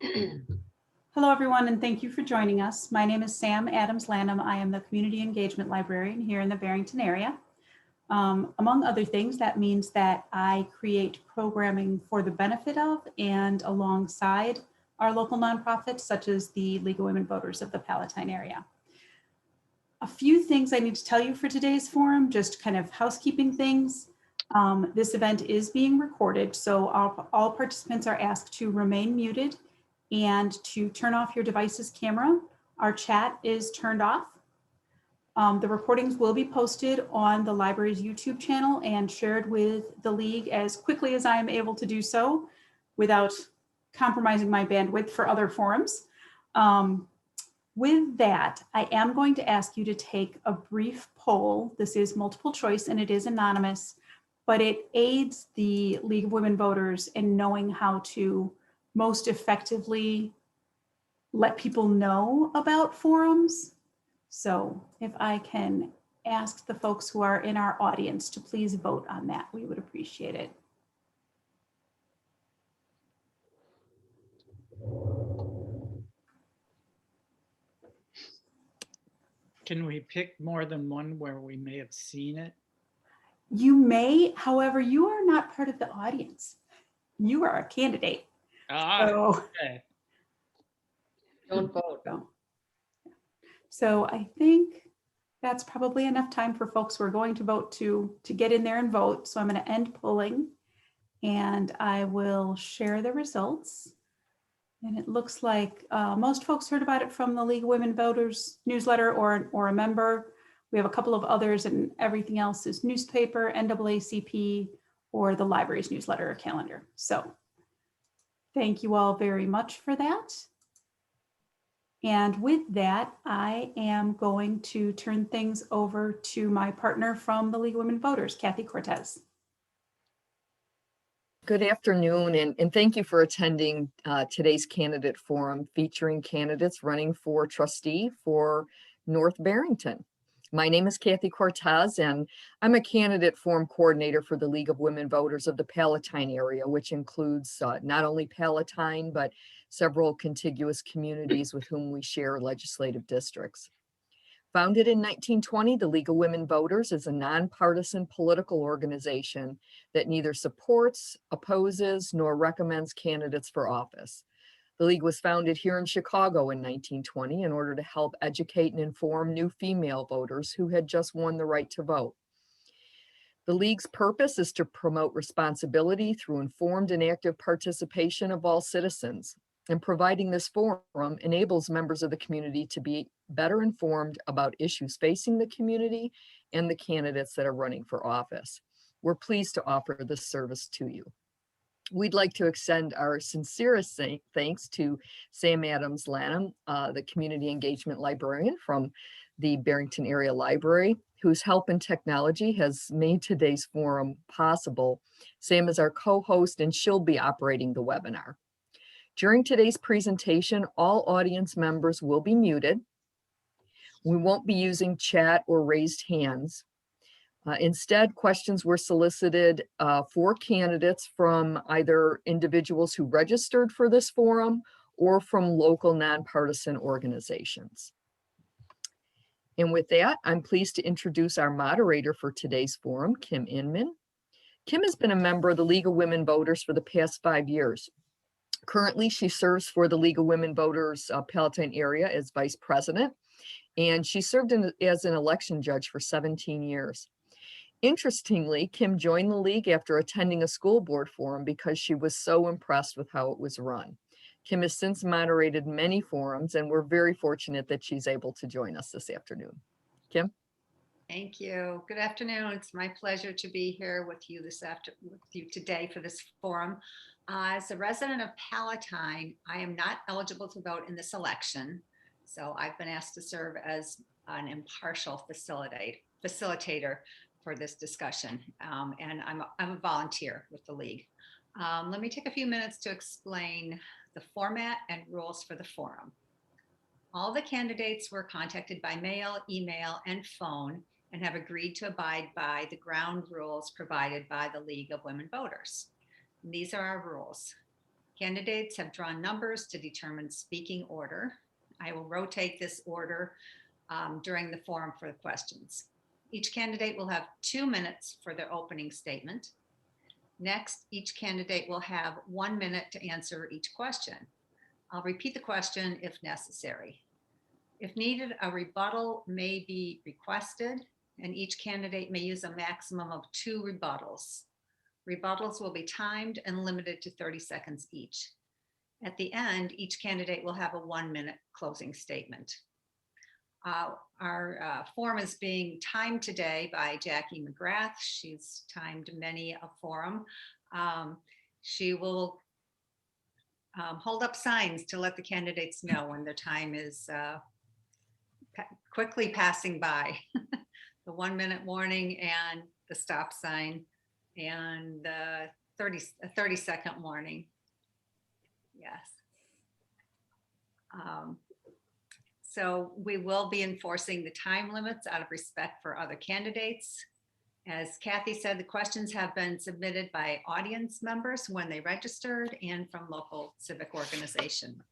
Hello, everyone, and thank you for joining us. My name is Sam Adams Lanham. I am the Community Engagement Librarian here in the Barrington area. Among other things, that means that I create programming for the benefit of and alongside our local nonprofits, such as the League of Women Voters of the Palatine area. A few things I need to tell you for today's forum, just kind of housekeeping things. This event is being recorded, so all participants are asked to remain muted and to turn off your device's camera. Our chat is turned off. The recordings will be posted on the library's YouTube channel and shared with the League as quickly as I am able to do so without compromising my bandwidth for other forums. With that, I am going to ask you to take a brief poll. This is multiple choice and it is anonymous, but it aids the League of Women Voters in knowing how to most effectively let people know about forums. So if I can ask the folks who are in our audience to please vote on that, we would appreciate it. Can we pick more than one where we may have seen it? You may, however, you are not part of the audience. You are a candidate. So, okay. Don't vote. So I think that's probably enough time for folks who are going to vote to get in there and vote. So I'm going to end polling and I will share the results. And it looks like most folks heard about it from the League of Women Voters newsletter or a member. We have a couple of others and everything else is newspaper, NAACP, or the library's newsletter or calendar. So thank you all very much for that. And with that, I am going to turn things over to my partner from the League of Women Voters, Kathy Cortez. Good afternoon, and thank you for attending today's candidate forum featuring candidates running for trustee for North Barrington. My name is Kathy Cortez, and I'm a candidate forum coordinator for the League of Women Voters of the Palatine area, which includes not only Palatine, but several contiguous communities with whom we share legislative districts. Founded in 1920, the League of Women Voters is a nonpartisan political organization that neither supports, opposes, nor recommends candidates for office. The League was founded here in Chicago in 1920 in order to help educate and inform new female voters who had just won the right to vote. The League's purpose is to promote responsibility through informed and active participation of all citizens. And providing this forum enables members of the community to be better informed about issues facing the community and the candidates that are running for office. We're pleased to offer this service to you. We'd like to extend our sincerest thanks to Sam Adams Lanham, the Community Engagement Librarian from the Barrington Area Library, whose help and technology has made today's forum possible. Sam is our co-host and she'll be operating the webinar. During today's presentation, all audience members will be muted. We won't be using chat or raised hands. Instead, questions were solicited for candidates from either individuals who registered for this forum or from local nonpartisan organizations. And with that, I'm pleased to introduce our moderator for today's forum, Kim Inman. Kim has been a member of the League of Women Voters for the past 5 years. Currently, she serves for the League of Women Voters Palatine area as vice president, and she served as an election judge for 17 years. Interestingly, Kim joined the League after attending a school board forum because she was so impressed with how it was run. Kim has since moderated many forums, and we're very fortunate that she's able to join us this afternoon. Kim? Thank you. Good afternoon. It's my pleasure to be here with you today for this forum. As a resident of Palatine, I am not eligible to vote in this election, so I've been asked to serve as an impartial facilitator for this discussion, and I'm a volunteer with the League. Let me take a few minutes to explain the format and rules for the forum. All the candidates were contacted by mail, email, and phone and have agreed to abide by the ground rules provided by the League of Women Voters. And these are our rules. Candidates have drawn numbers to determine speaking order. I will rotate this order during the forum for the questions. Each candidate will have 2 minutes for their opening statement. Next, each candidate will have 1 minute to answer each question. I'll repeat the question if necessary. If needed, a rebuttal may be requested, and each candidate may use a maximum of 2 rebuttals. Rebuttals will be timed and limited to 30 seconds each. At the end, each candidate will have a 1-minute closing statement. Our forum is being timed today by Jackie McGrath. She's timed many a forum. She will hold up signs to let the candidates know when their time is quickly passing by. The 1-minute warning and the stop sign and the 30-second warning. Yes. So we will be enforcing the time limits out of respect for other candidates. As Kathy said, the questions have been submitted by audience members when they registered and from local civic organization.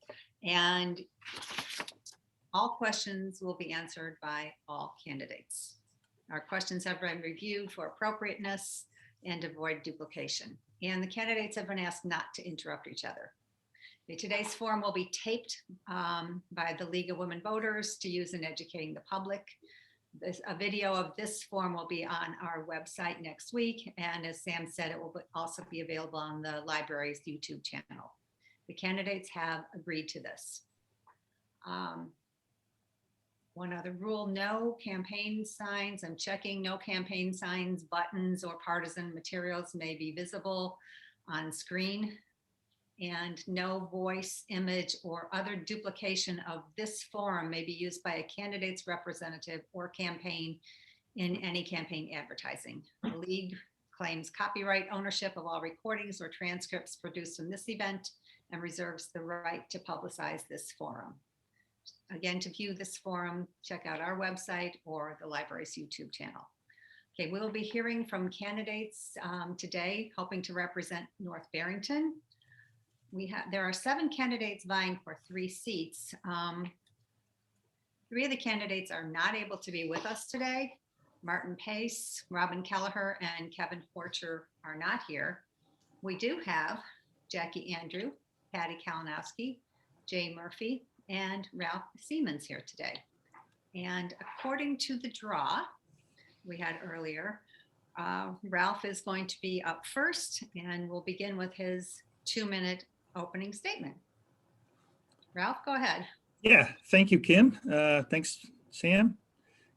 And all questions will be answered by all candidates. Our questions have been reviewed for appropriateness and avoid duplication. And the candidates have been asked not to interrupt each other. Today's forum will be taped by the League of Women Voters to use in educating the public. A video of this forum will be on our website next week. And as Sam said, it will also be available on the library's YouTube channel. The candidates have agreed to this. One other rule, no campaign signs. I'm checking, no campaign signs, buttons, or partisan materials may be visible on screen. And no voice, image, or other duplication of this forum may be used by a candidate's representative or campaign in any campaign advertising. The League claims copyright ownership of all recordings or transcripts produced in this event and reserves the right to publicize this forum. Again, to view this forum, check out our website or the library's YouTube channel. Okay, we'll be hearing from candidates today, hoping to represent North Barrington. There are 7 candidates vying for 3 seats. 3 of the candidates are not able to be with us today. Martin Pais, Robin Kelleher, and Kevin Horcher are not here. We do have Jackie Andrew, Patty Kalinowski, Jay Murphy, and Ralf Siemens here today. And according to the draw we had earlier, Ralf is going to be up first, and we'll begin with his 2-minute opening statement. Ralf, go ahead. Yeah, thank you, Kim. Thanks, Sam.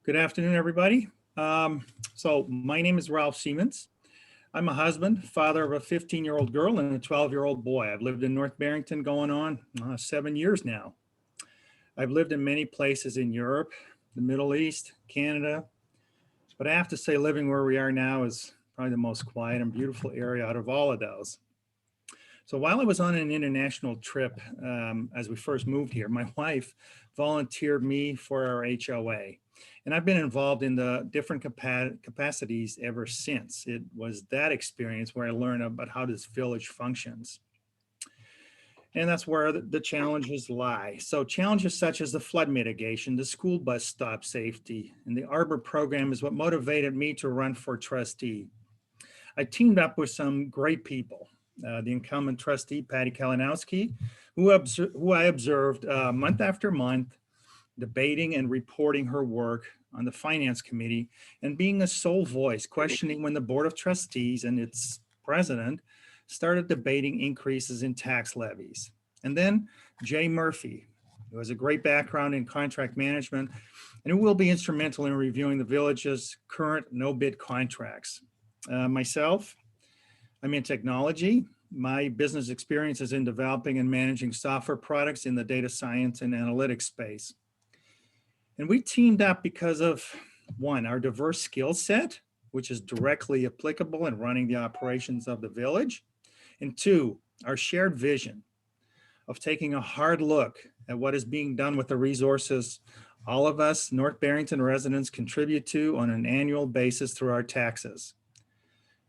Good afternoon, everybody. So my name is Ralf Siemens. I'm a husband, father of a 15-year-old girl and a 12-year-old boy. I've lived in North Barrington going on 7 years now. I've lived in many places in Europe, the Middle East, Canada, but I have to say living where we are now is probably the most quiet and beautiful area out of all of those. So while I was on an international trip, as we first moved here, my wife volunteered me for our HOA. And I've been involved in the different capacities ever since. It was that experience where I learned about how this village functions. And that's where the challenges lie. So challenges such as the flood mitigation, the school bus stop safety, and the Arbor program is what motivated me to run for trustee. I teamed up with some great people. The incumbent trustee, Patty Kalinowski, who I observed month after month, debating and reporting her work on the finance committee and being a sole voice, questioning when the board of trustees and its president started debating increases in tax levies. And then Jay Murphy, who has a great background in contract management and who will be instrumental in reviewing the village's current no-bid contracts. Myself, I'm in technology. My business experience is in developing and managing software products in the data science and analytics space. And we teamed up because of, one, our diverse skill set, which is directly applicable in running the operations of the village. And 2, our shared vision of taking a hard look at what is being done with the resources all of us North Barrington residents contribute to on an annual basis through our taxes.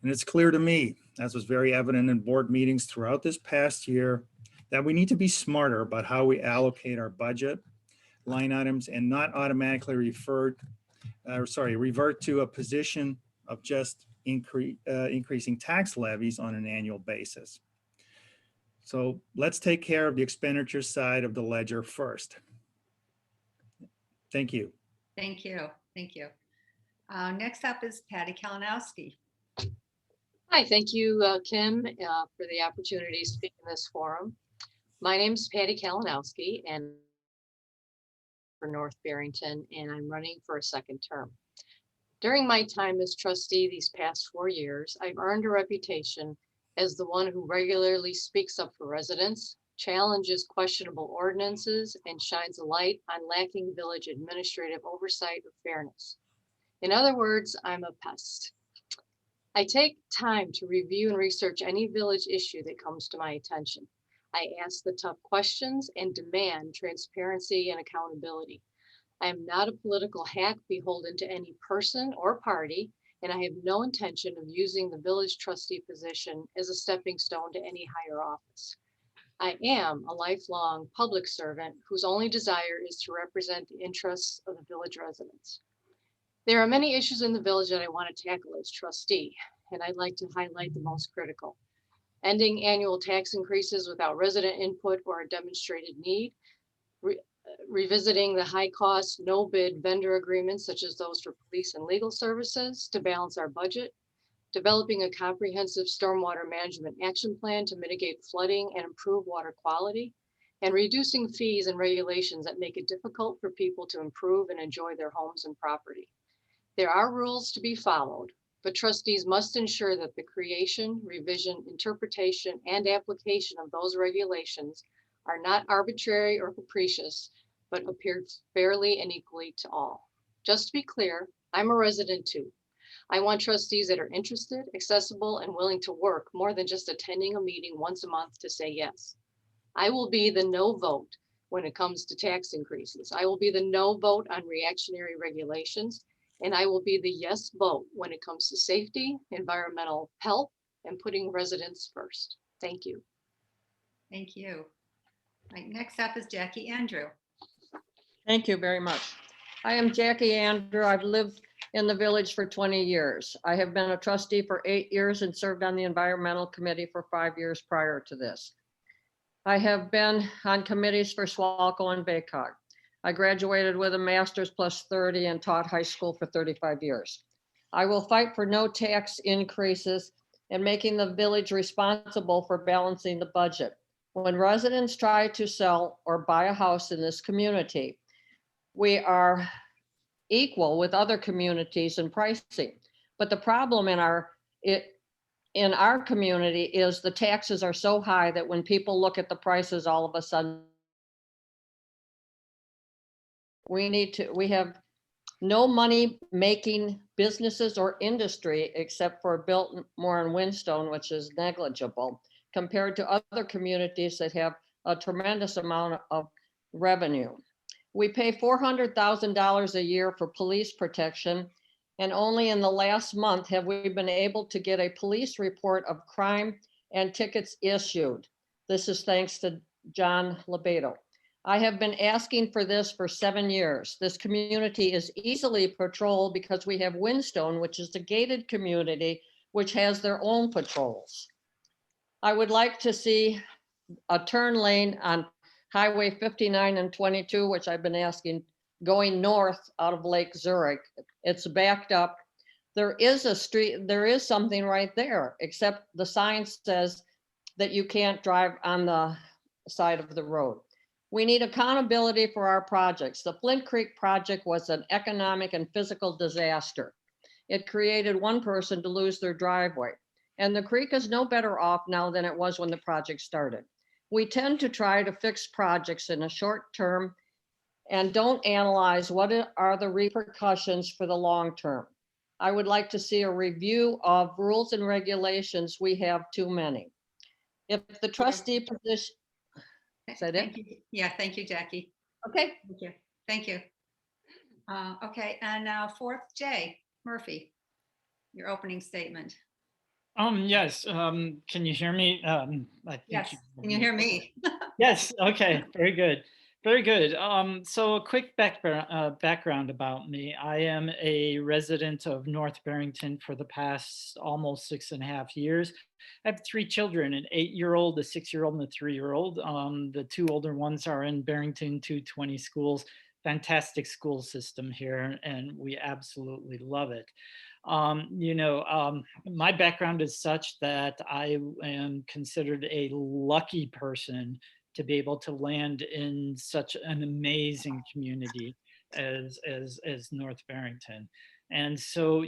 And it's clear to me as was very evident in board meetings throughout this past year, that we need to be smarter about how we allocate our budget line items and not automatically revert to a position of just increasing tax levies on an annual basis. So let's take care of the expenditure side of the ledger first. Thank you. Thank you. Thank you. Next up is Patty Kalinowski. Hi, thank you, Kim, for the opportunity to speak in this forum. My name is Patty Kalinowski and for North Barrington, and I'm running for a second term. During my time as trustee these past 4 years, I've earned a reputation as the one who regularly speaks up for residents, challenges questionable ordinances, and shines a light on lacking village administrative oversight of fairness. In other words, I'm a pest. I take time to review and research any village issue that comes to my attention. I ask the tough questions and demand transparency and accountability. I am not a political hack beholden to any person or party, and I have no intention of using the village trustee position as a stepping stone to any higher office. I am a lifelong public servant whose only desire is to represent the interests of the village residents. There are many issues in the village that I want to tackle as trustee, and I'd like to highlight the most critical. Ending annual tax increases without resident input or a demonstrated need, revisiting the high cost, no bid vendor agreements such as those for police and legal services to balance our budget, developing a comprehensive stormwater management action plan to mitigate flooding and improve water quality, and reducing fees and regulations that make it difficult for people to improve and enjoy their homes and property. There are rules to be followed, but trustees must ensure that the creation, revision, interpretation, and application of those regulations are not arbitrary or capricious, but appear fairly and equally to all. Just to be clear, I'm a resident too. I want trustees that are interested, accessible, and willing to work more than just attending a meeting once a month to say yes. I will be the no vote when it comes to tax increases. I will be the no vote on reactionary regulations, and I will be the yes vote when it comes to safety, environmental health, and putting residents first. Thank you. Thank you. Right, next up is Jackie Andrew. Thank you very much. I am Jackie Andrew. I've lived in the village for 20 years. I have been a trustee for 8 years and served on the environmental committee for 5 years prior to this. I have been on committees for Swalco and Baycott. I graduated with a master's plus 30 and taught high school for 35 years. I will fight for no tax increases and making the village responsible for balancing the budget. When residents try to sell or buy a house in this community, we are equal with other communities in pricing. But the problem in our community is the taxes are so high that when people look at the prices, all of a sudden, we have no money making businesses or industry except for Biltmore and Whinstone, which is negligible compared to other communities that have a tremendous amount of revenue. We pay $400,000 a year for police protection, and only in the last month have we been able to get a police report of crime and tickets issued. This is thanks to John Lebedo. I have been asking for this for 7 years. This community is easily patrolled because we have Whinstone, which is a gated community, which has their own patrols. I would like to see a turn lane on Highway 59 and 22, which I've been asking, going north out of Lake Zurich. It's backed up. There is a street, there is something right there, except the sign says that you can't drive on the side of the road. We need accountability for our projects. The Flint Creek project was an economic and physical disaster. It created one person to lose their driveway. And the creek is no better off now than it was when the project started. We tend to try to fix projects in a short term and don't analyze what are the repercussions for the long term. I would like to see a review of rules and regulations. We have too many. If the trustee position, is that it? Thank you. Yeah, thank you, Jackie. Okay. Thank you. Thank you. Okay, and now fourth, Jay Murphy, your opening statement. Yes, can you hear me? I think Yes, you. can you hear me? Yes, okay, very good. Very good. So a quick background about me. I am a resident of North Barrington for the past almost 6.5 years. I have three children, an 8-year-old, a 6-year-old, and a 3-year-old. The two older ones are in Barrington 220 schools. Fantastic school system here, and we absolutely love it. My background is such that I am considered a lucky person to be able to land in such an amazing community as North Barrington. And so,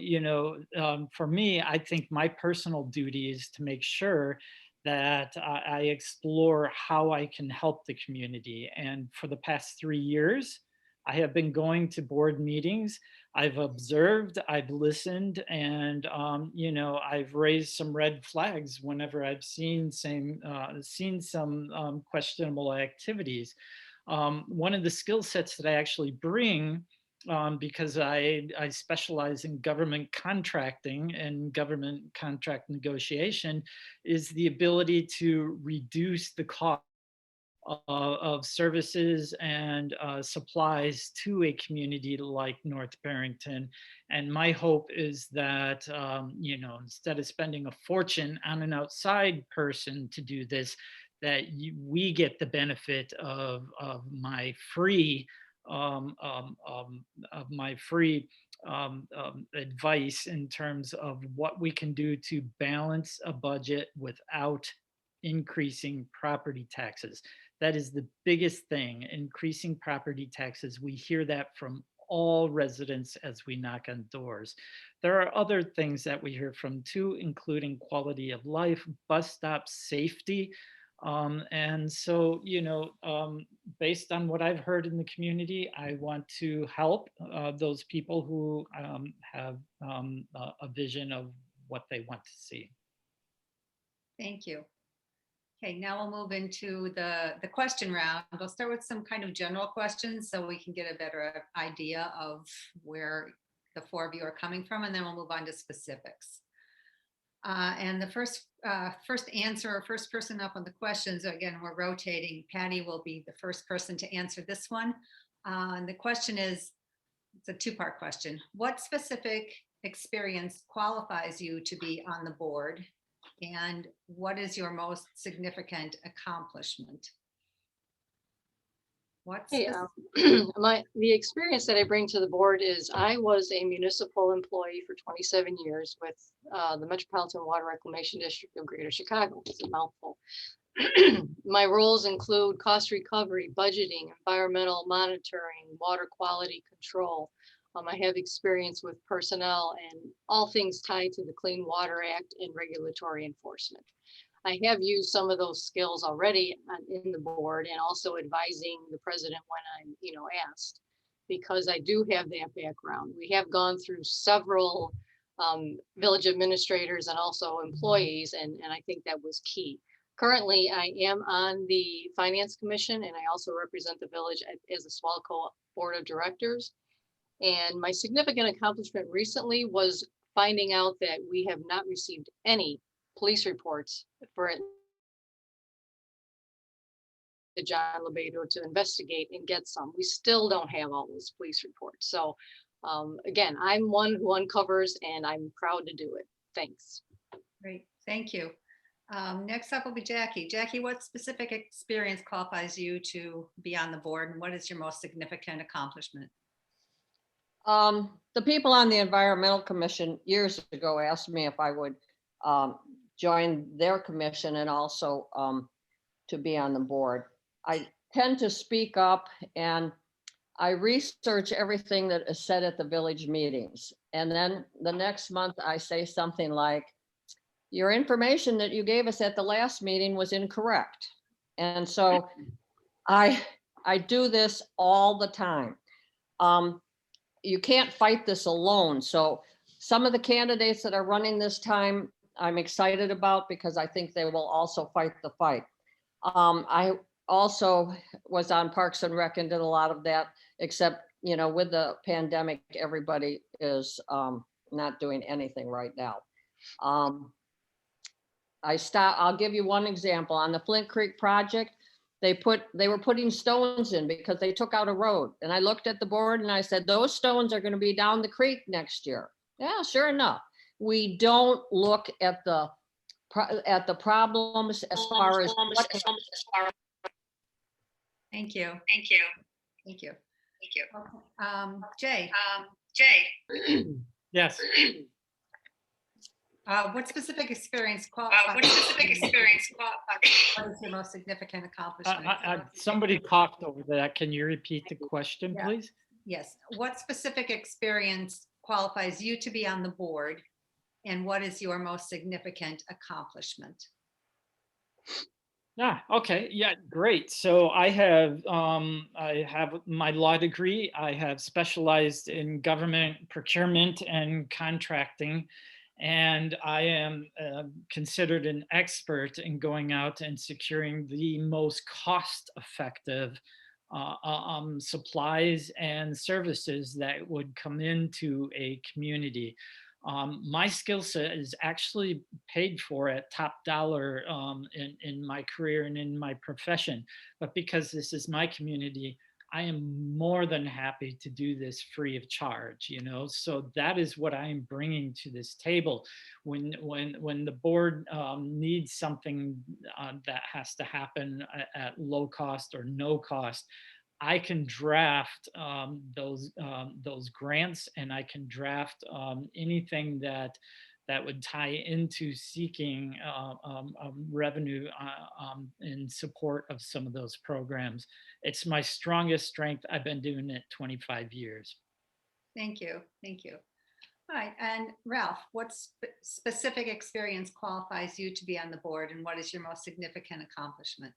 for me, I think my personal duty is to make sure that I explore how I can help the community. And for the past 3 years, I have been going to board meetings. I've observed, I've listened, and I've raised some red flags whenever I've seen some questionable activities. One of the skill sets that I actually bring, because I specialize in government contracting and government contract negotiation, is the ability to reduce the cost of services and supplies to a community like North Barrington. And my hope is that, instead of spending a fortune on an outside person to do this, that we get the benefit of my free advice in terms of what we can do to balance a budget without increasing property taxes. That is the biggest thing, increasing property taxes. We hear that from all residents as we knock on doors. There are other things that we hear from too, including quality of life, bus stop safety. And so, based on what I've heard in the community, I want to help those people who have a vision of what they want to see. Thank you. Okay, now we'll move into the question round. We'll start with some kind of general questions so we can get a better idea of where the four of you are coming from, and then we'll move on to specifics. And the first answer, or first person up on the questions, again, we're rotating. Patty will be the first person to answer this one. And the question is, it's a two-part question. What specific experience qualifies you to be on the board? And what is your most significant accomplishment? Hey, the experience that I bring to the board is I was a municipal employee for 27 years with the Metropolitan Water Reclamation District of Greater Chicago. It's a mouthful. My roles include cost recovery, budgeting, environmental monitoring, water quality control. I have experience with personnel and all things tied to the Clean Water Act and regulatory enforcement. I have used some of those skills already in the board and also advising the president when I'm, asked, because I do have that background. We have gone through several village administrators and also employees, and I think that was key. Currently, I am on the Finance Commission, and I also represent the village as a Swalco Board of Directors. And my significant accomplishment recently was finding out that we have not received any police reports for John Lebedo to investigate and get some. We still don't have all those police reports. So again, I'm one who uncovers, and I'm proud to do it. Thanks. Great, thank you. Next up will be Jackie. Jackie, what specific experience qualifies you to be on the board, and what is your most significant accomplishment? The people on the Environmental Commission years ago asked me if I would join their commission and also to be on the board. I tend to speak up, and I research everything that is said at the village meetings. And then the next month I say something like, your information that you gave us at the last meeting was incorrect. And so I do this all the time. You can't fight this alone. So some of the candidates that are running this time, I'm excited about because I think they will also fight the fight. I also was on Parks and Rec and did a lot of that, except, with the pandemic, everybody is not doing anything right now. I'll give you one example. On the Flint Creek project, they were putting stones in because they took out a road. And I looked at the board and I said, those stones are going to be down the creek next year. Yeah, sure enough. We don't look at the problems as far as Thank you. Thank you. Jay, Yes. what specific experience qualifies? What is your most significant accomplishment? Somebody coughed over that. Can you repeat the question, Yeah. please? Yes. What specific experience qualifies you to be on the board? And what is your most significant accomplishment? Yeah, okay, yeah, great. So I have my law degree. I have specialized in government procurement and contracting, and I am considered an expert in going out and securing the most cost-effective supplies and services that would come into a community. My skill set is actually paid for at top dollar in my career and in my profession. But because this is my community, I am more than happy to do this free of charge, you know? So that is what I'm bringing to this table. When the board needs something that has to happen at low cost or no cost, I can draft those grants, and I can draft anything that would tie into seeking revenue in support of some of those programs. It's my strongest strength. I've been doing it 25 years. Thank you. Thank you. All right. And Ralph, what specific experience qualifies you to be on the board, and what is your most significant accomplishment?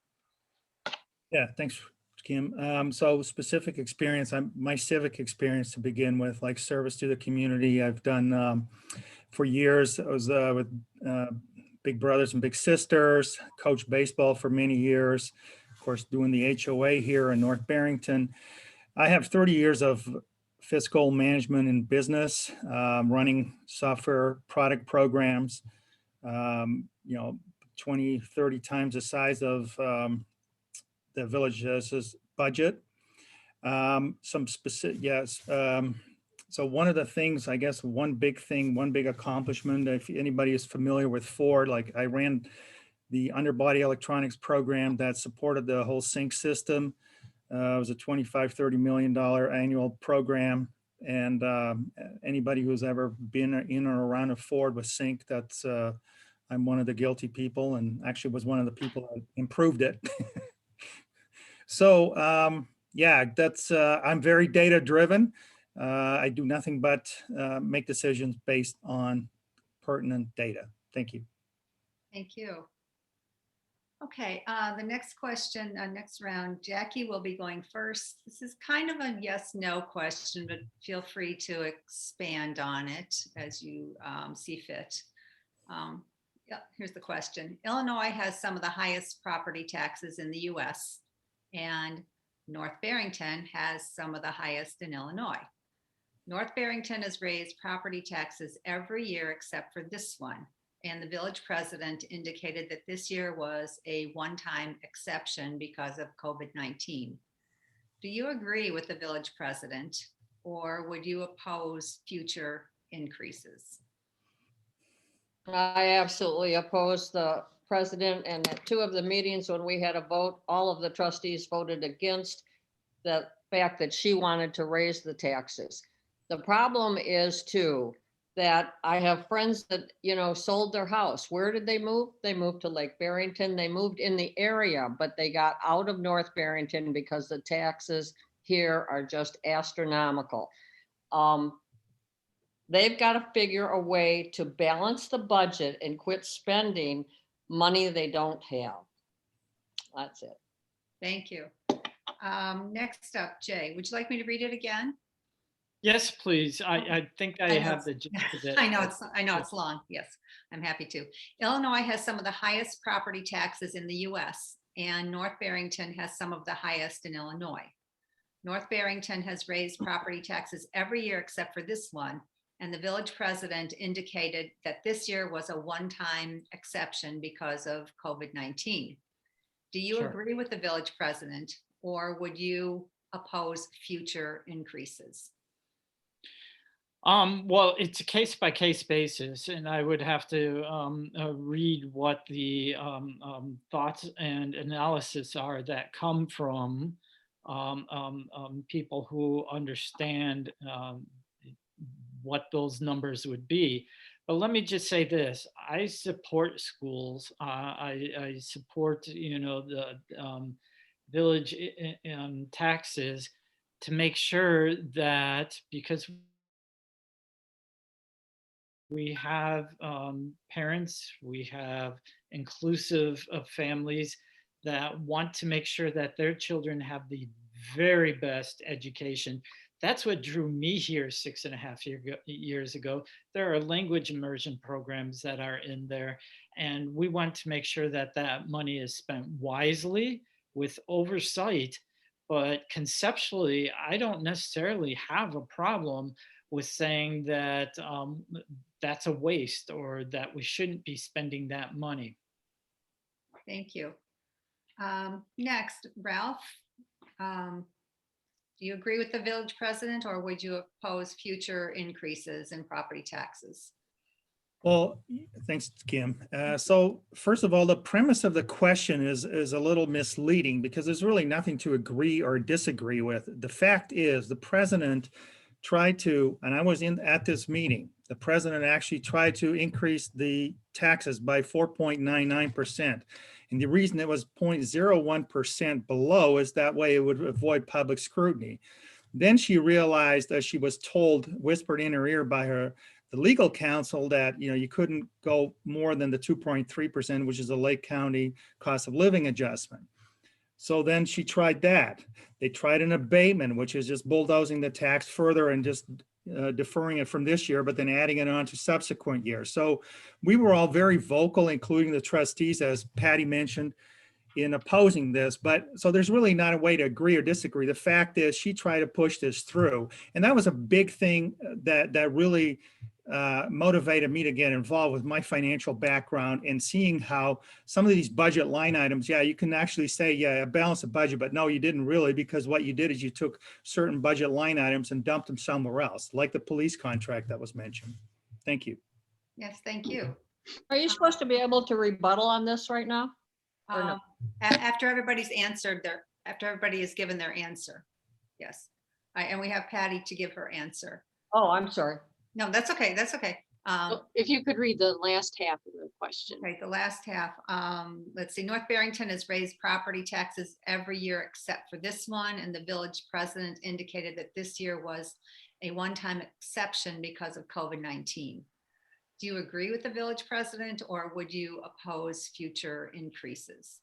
Yeah, thanks, Kim. So specific experience, my civic experience to begin with, like service to the community. I've done for years. I was with Big Brothers and Big Sisters, coached baseball for many years, of course, doing the HOA here in North Barrington. I have 30 years of fiscal management and business, running software product programs, 20, 30 times the size of the village's budget. Some specific, yes. So one of the things, I guess, one big accomplishment, if anybody is familiar with Ford, like I ran the underbody electronics program that supported the whole sync system. It was a $25-30 million annual program. And anybody who's ever been in or around a Ford with sync, that's, I'm one of the guilty people, and actually was one of the people that improved it. So yeah, that's, I'm very data driven. I do nothing but make decisions based on pertinent data. Thank you. Thank you. Okay, the next question, next round, Jackie will be going first. This is kind of a yes/no question, but feel free to expand on it as you see fit. Yeah, here's the question. Illinois has some of the highest property taxes in the US, and North Barrington has some of the highest in Illinois. North Barrington has raised property taxes every year except for this one. And the village president indicated that this year was a one-time exception because of COVID-19. Do you agree with the village president, or would you oppose future increases? I absolutely oppose the president, and at 2 of the meetings when we had a vote, all of the trustees voted against the fact that she wanted to raise the taxes. The problem is too, that I have friends that, sold their house. Where did they move? They moved to Lake Barrington. They moved in the area, but they got out of North Barrington because the taxes here are just astronomical. They've got to figure a way to balance the budget and quit spending money they don't have. That's it. Thank you. Next up, Jay, would you like me to read it again? Yes, please. I think I have the gist of it. I know it's long. Yes, I'm happy to. Illinois has some of the highest property taxes in the US, and North Barrington has some of the highest in Illinois. North Barrington has raised property taxes every year except for this one, and the village president indicated that this year was a one-time exception because of COVID-19. Do you Sure. agree with the village president, or would you oppose future increases? Well, it's a case by case basis, and I would have to read what the thoughts and analysis are that come from people who understand what those numbers would be. But let me just say this: I support schools. I support, the village taxes to make sure that, because we have parents, we have inclusive of families that want to make sure that their children have the very best education. That's what drew me here 6.5 years ago. There are language immersion programs that are in there, and we want to make sure that that money is spent wisely with oversight. But conceptually, I don't necessarily have a problem with saying that that's a waste or that we shouldn't be spending that money. Thank you. Next, Ralph. Do you agree with the village president, or would you oppose future increases in property taxes? Well, thanks, Kim. So first of all, the premise of the question is a little misleading because there's really nothing to agree or disagree with. The fact is the president tried to, and I was at this meeting, the president actually tried to increase the taxes by 4.99%. And the reason it was 0.01% below is that way it would avoid public scrutiny. Then she realized, as she was told, whispered in her ear by the legal counsel, that you couldn't go more than the 2.3%, which is a Lake County cost of living adjustment. So then she tried that. They tried an abatement, which is just bulldozing the tax further and just deferring it from this year, but then adding it on to subsequent years. So we were all very vocal, including the trustees, as Patty mentioned, in opposing this. But so there's really not a way to agree or disagree. The fact is she tried to push this through. And that was a big thing that really motivated me to get involved with my financial background and seeing how some of these budget line items, yeah, you can actually say, yeah, balance the budget, but no, you didn't really, because what you did is you took certain budget line items and dumped them somewhere else, like the police contract that was mentioned. Thank you. Yes, thank you. Are you supposed to be able to rebuttal on this right now? Or no? After everybody's answered after everybody has given their answer. Yes. And we have Patty to give her answer. Oh, I'm sorry. No, that's okay. That's okay. If you could read the last half of the question. Right, the last half. Let's see, North Barrington has raised property taxes every year except for this one, and the village president indicated that this year was a one-time exception because of COVID-19. Do you agree with the village president, or would you oppose future increases?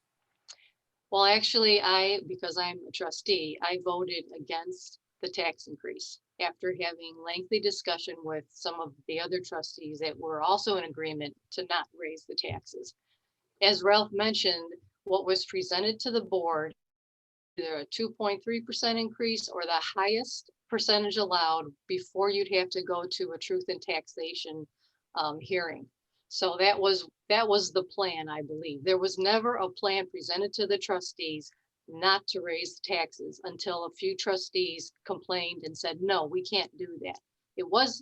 Well, actually, because I'm a trustee, I voted against the tax increase after having lengthy discussion with some of the other trustees that were also in agreement to not raise the taxes. As Ralph mentioned, what was presented to the board, either a 2.3% increase or the highest percentage allowed before you'd have to go to a truth in taxation hearing. So that was the plan, I believe. There was never a plan presented to the trustees not to raise the taxes until a few trustees complained and said, no, we can't do that. It was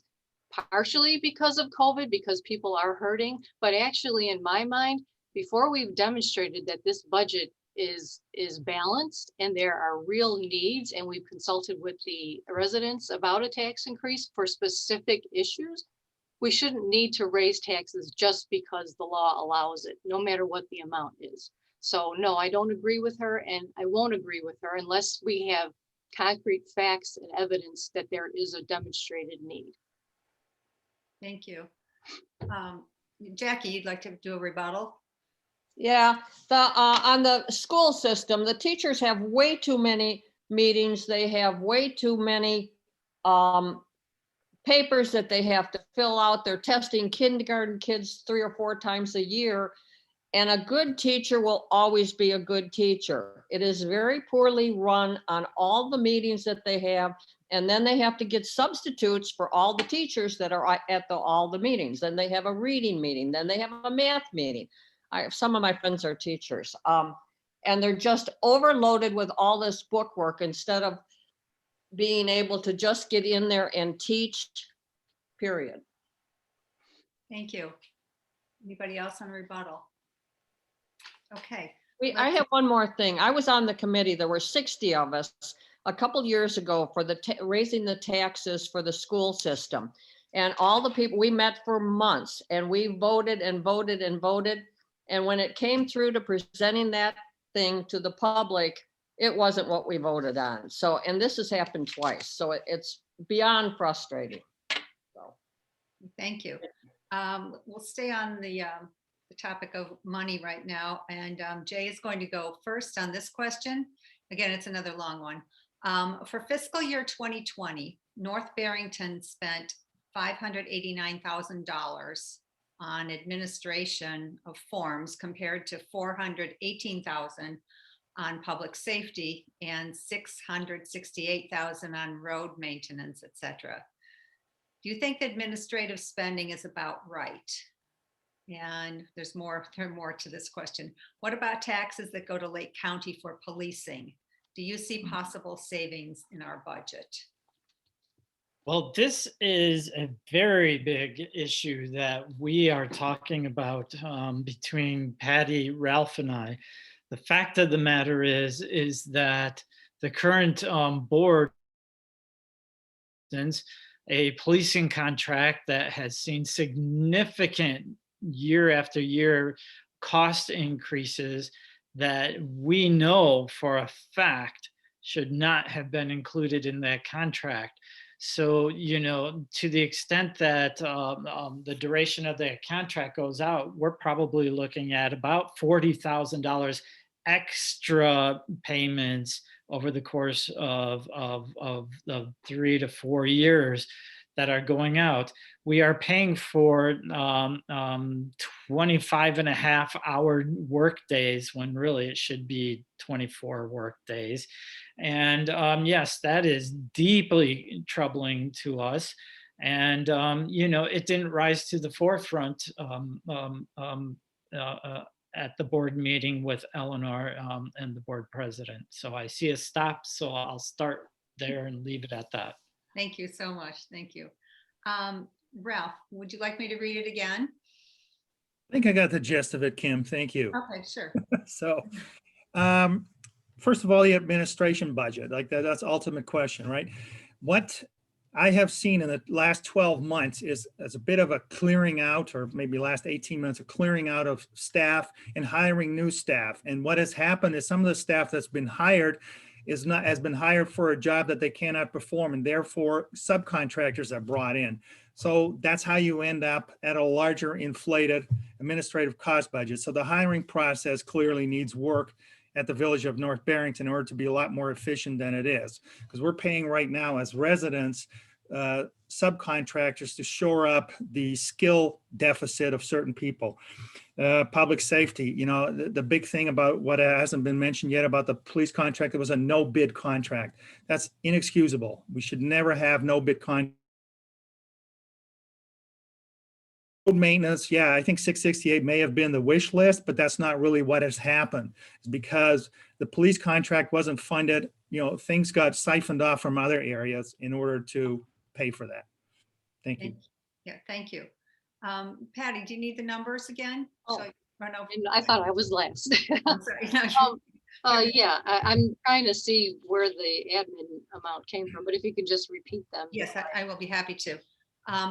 partially because of COVID, because people are hurting, but actually in my mind, before we've demonstrated that this budget is balanced and there are real needs, and we've consulted with the residents about a tax increase for specific issues, we shouldn't need to raise taxes just because the law allows it, no matter what the amount is. So no, I don't agree with her, and I won't agree with her unless we have concrete facts and evidence that there is a demonstrated need. Thank you. Jackie, you'd like to do a rebuttal? Yeah, on the school system, the teachers have way too many meetings. They have way too many papers that they have to fill out. They're testing kindergarten kids 3 or 4 times a year. And a good teacher will always be a good teacher. It is very poorly run on all the meetings that they have. And then they have to get substitutes for all the teachers that are at all the meetings. Then they have a reading meeting, then they have a math meeting. Some of my friends are teachers. And they're just overloaded with all this book work instead of being able to just get in there and teach, period. Thank you. Anybody else on rebuttal? Okay. I have one more thing. I was on the committee. There were 60 of us a couple years ago for the raising the taxes for the school system. And all the people, we met for months and we voted and voted and voted. And when it came through to presenting that thing to the public, it wasn't what we voted on. So, and this has happened twice. So it's beyond frustrating. So. Thank you. We'll stay on the topic of money right now. And Jay is going to go first on this question. Again, it's another long one. For fiscal year 2020, North Barrington spent $589,000 on administration of forms compared to $418,000 on public safety and $668,000 on road maintenance, etc. Do you think the administrative spending is about right? And there's more to this question. What about taxes that go to Lake County for policing? Do you see possible savings in our budget? Well, this is a very big issue that we are talking about between Patty, Ralph, and I. The fact of the matter is that the current board, a policing contract that has seen significant year after year cost increases that we know for a fact should not have been included in that contract. So, you know, to the extent that the duration of that contract goes out, we're probably looking at about $40,000 extra payments over the course of 3 to 4 years that are going out. We are paying for 25.5-hour work days when really it should be 24 work days. And yes, that is deeply troubling to us. And, you know, it didn't rise to the forefront at the board meeting with Eleanor and the board president. So I see a stop, so I'll start there and leave it at that. Thank you so much. Thank you. Ralph, would you like me to read it again? I think I got the gist of it, Kim. Thank you. Okay, sure. So, first of all, the administration budget, like that's the ultimate question, right? What I have seen in the last 12 months is a bit of a clearing out, or maybe last 18 months, of clearing out of staff and hiring new staff. And what has happened is some of the staff that's been hired has been hired for a job that they cannot perform, and therefore subcontractors are brought in. So that's how you end up at a larger inflated administrative cost budget. So the hiring process clearly needs work at the Village of North Barrington in order to be a lot more efficient than it is, because we're paying right now as residents subcontractors to shore up the skill deficit of certain people. Public safety, you know, the big thing about what hasn't been mentioned yet about the police contract, it was a no bid contract. That's inexcusable. We should never have no bid contract. Maintenance, yeah, I think 668 may have been the wish list, but that's not really what has happened. It's because the police contract wasn't funded, you know, things got siphoned off from other areas in order to pay for that. Thank you. Yeah, thank you. Patty, do you need the numbers again? Oh, So run over. And I thought I was last. I'm sorry. Yeah, I'm trying to see where the admin amount came from, but if you could just repeat them. Yes, I will be happy to.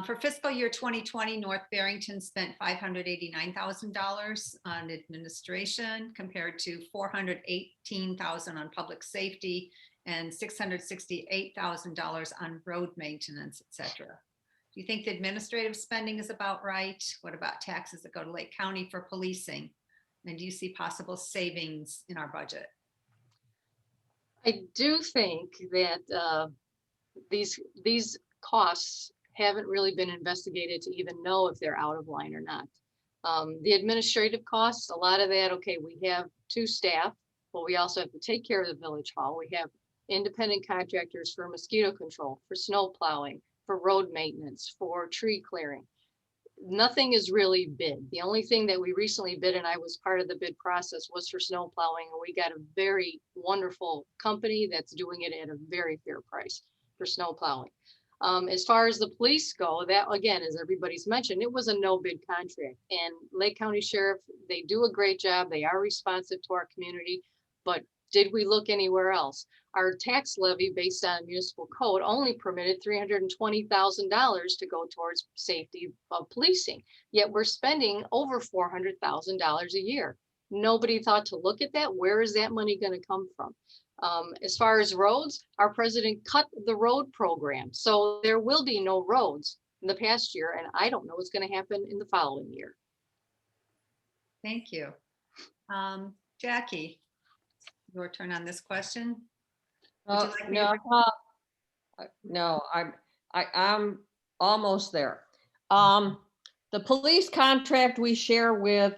For fiscal year 2020, North Barrington spent $589,000 on administration compared to $418,000 on public safety and $668,000 on road maintenance, etc. Do you think the administrative spending is about right? What about taxes that go to Lake County for policing? And do you see possible savings in our budget? I do think that these costs haven't really been investigated to even know if they're out of line or not. The administrative costs, a lot of that, okay, we have 2 staff, but we also have to take care of the village hall. We have independent contractors for mosquito control, for snow plowing, for road maintenance, for tree clearing. Nothing is really bid. The only thing that we recently bid, and I was part of the bid process, was for snow plowing. And we got a very wonderful company that's doing it at a very fair price for snow plowing. As far as the police go, that again, as everybody's mentioned, it was a no bid contract. And Lake County Sheriff, they do a great job. They are responsive to our community, but did we look anywhere else? Our tax levy based on municipal code only permitted $320,000 to go towards safety of policing. Yet we're spending over $400,000 a year. Nobody thought to look at that. Where is that money going to come from? As far as roads, our president cut the road program. So there will be no roads in the past year. And I don't know what's going to happen in the following year. Thank you. Jackie, your turn on this question. Would you like me to- No, I'm almost there. The police contract we share with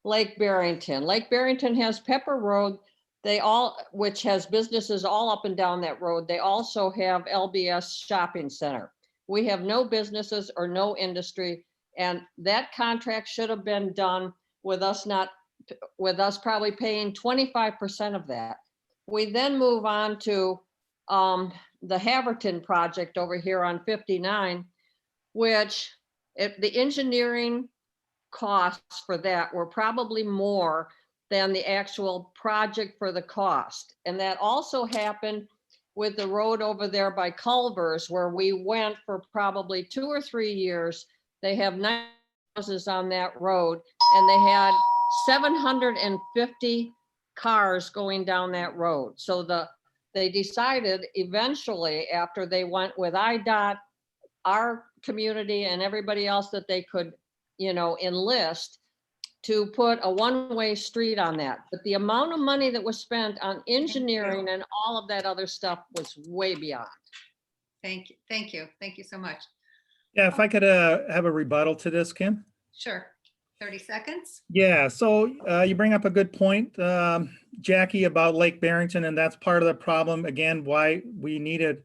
Lake Barrington. Lake Barrington has Pepper Road. Which has businesses all up and down that road. They also have LBS Shopping Center. We have no businesses or no industry, and that contract should have been done with us probably paying 25% of that. We then move on to the Haverton project over here on 59, which the engineering costs for that were probably more than the actual project for the cost. And that also happened with the road over there by Culver's, where we went for probably 2 or 3 years. They have 9 houses on that road, and they had 750 cars going down that road. So they decided eventually, after they went with IDOT, our community and everybody else that they could, enlist, to put a one-way street on that. But the amount of money that was spent on engineering and all of that other stuff was way beyond. Thank you. Thank you. Thank you so much. Yeah, if I could have a rebuttal to this, Kim? Sure. 30 seconds. Yeah, so you bring up a good point, Jackie, about Lake Barrington, and that's part of the problem, again, why we needed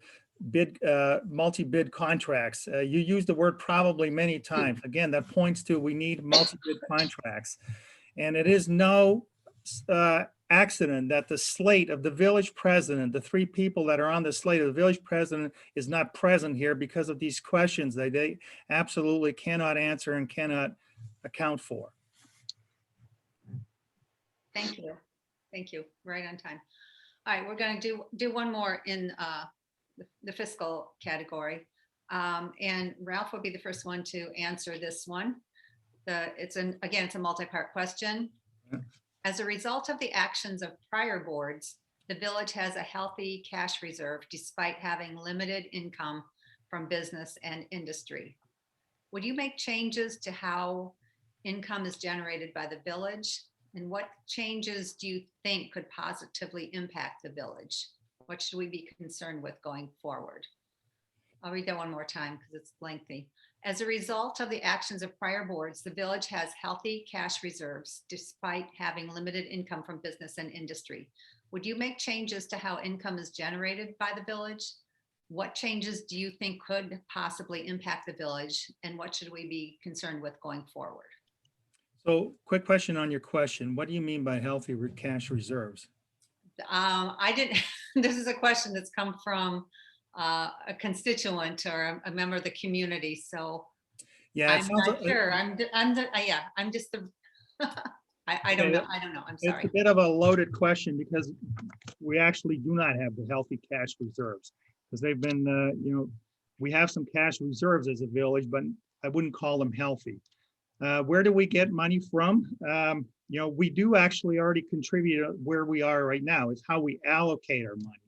multi-bid contracts. You used the word probably many times. Again, that points to we need multi-bid contracts. And it is no accident that the slate of the village president, the 3 people that are on the slate of the village president, is not present here because of these questions that they absolutely cannot answer and cannot account for. Thank you. Thank you. Right on time. All right, we're going to do one more in the fiscal category. And Ralph will be the first one to answer this one. It's a multi-part question. Yeah. As a result of the actions of prior boards, the village has a healthy cash reserve despite having limited income from business and industry. Would you make changes to how income is generated by the village? And what changes do you think could positively impact the village? What should we be concerned with going forward? I'll read that one more time because it's lengthy. As a result of the actions of prior boards, the village has healthy cash reserves despite having limited income from business and industry. Would you make changes to how income is generated by the village? What changes do you think could possibly impact the village? And what should we be concerned with going forward? So quick question on your question. What do you mean by healthy cash reserves? This is a question that's come from a constituent or a member of the community. So Yeah, I'm not sure. I'm just the, I don't know. I don't know. I'm sorry. It's a bit of a loaded question because we actually do not have the healthy cash reserves because they've been, we have some cash reserves as a village, but I wouldn't call them healthy. Where do we get money from? We do actually already contribute where we are right now. It's how we allocate our money.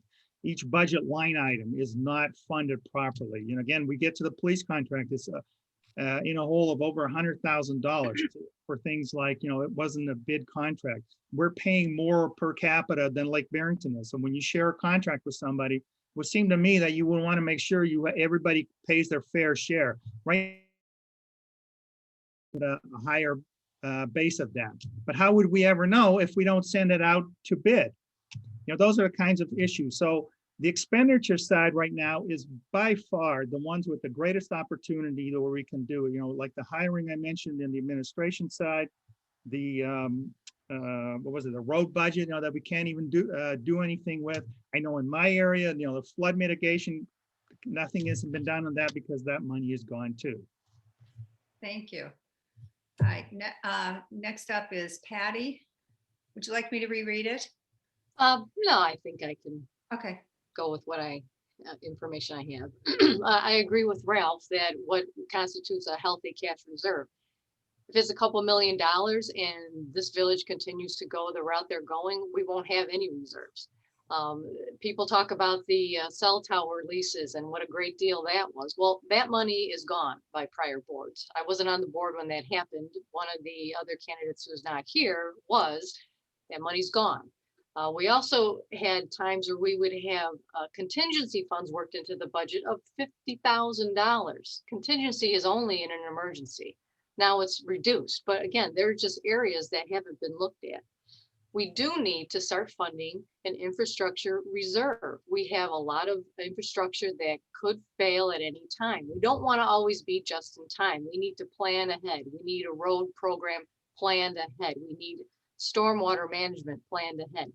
Each budget line item is not funded properly. Again, we get to the police contract, it's in a hole of over $100,000 for things like, it wasn't a bid contract. We're paying more per capita than Lake Barrington is. So when you share a contract with somebody, it would seem to me that you would want to make sure everybody pays their fair share, right? A higher base of that. But how would we ever know if we don't send it out to bid? Those are the kinds of issues. So the expenditure side right now is by far the ones with the greatest opportunity where we can do, like the hiring I mentioned in the administration side, the what was it, the road budget, that we can't even do anything with. I know in my area, the flood mitigation, nothing has been done on that because that money is gone too. Thank you. All right, next up is Patty. Would you like me to reread it? No, I think I can Okay, go with what information I have. I agree with Ralph that what constitutes a healthy cash reserve. If it's a couple $1 million and this village continues to go the route they're going, we won't have any reserves. People talk about the cell tower leases and what a great deal that was. Well, that money is gone by prior boards. I wasn't on the board when that happened. One of the other candidates who's not here was, that money's gone. We also had times where we would have contingency funds worked into the budget of $50,000. Contingency is only in an emergency. Now it's reduced, but again, there are just areas that haven't been looked at. We do need to start funding an infrastructure reserve. We have a lot of infrastructure that could fail at any time. We don't want to always be just in time. We need to plan ahead. We need a road program planned ahead. We need stormwater management planned ahead.